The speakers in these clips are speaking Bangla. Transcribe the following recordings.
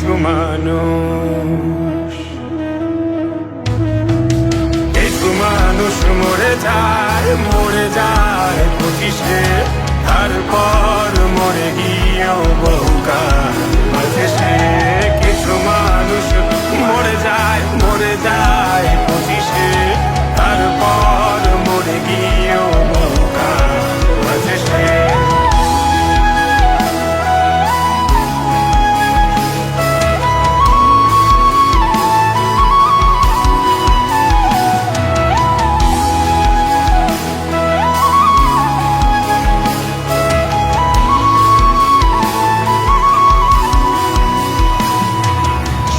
কিছু মানুষ, কিছু মানুষ মরে যায় 25-এ, তারপর মরে গিয়েও বহুকাল বাঁচে সে। কিছু মানুষ মরে যায় 25-এ, তারপর মরে গিয়েও বহুকাল বাঁচে সে।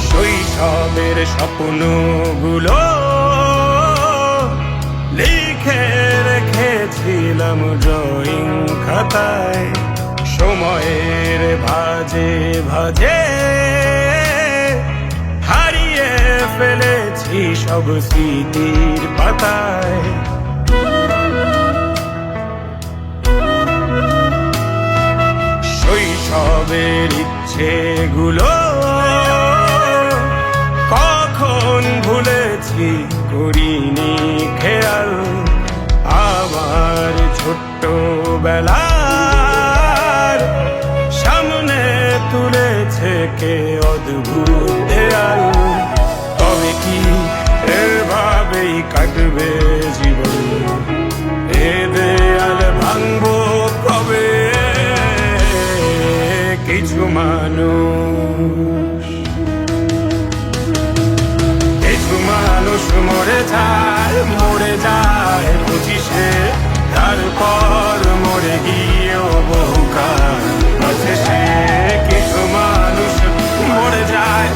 শৈশবের স্বপ্নগুলো লিখে রেখেছিলাম ড্রয়িং খাতায়, সময়ের ভাজে ভাজে হারিয়ে ফেলেছি সব স্মৃতির পাতায়। শৈশবের ইচ্ছেগুলো কখন ভুলেছি করিনি খেয়াল, আমার ছোট্টবেলার সামনে তুলেছে কে অদ্ভুত দেয়াল। তবে কি এভাবেই কাটবে জীবন, এ দেয়াল ভাঙবো কবে? কিছু মানুষ, মানুষ মরে যায় 25-এ, তারপর মরে গিয়েও বহুকাল বাঁচে সে। কিছু মানুষ মরে যায়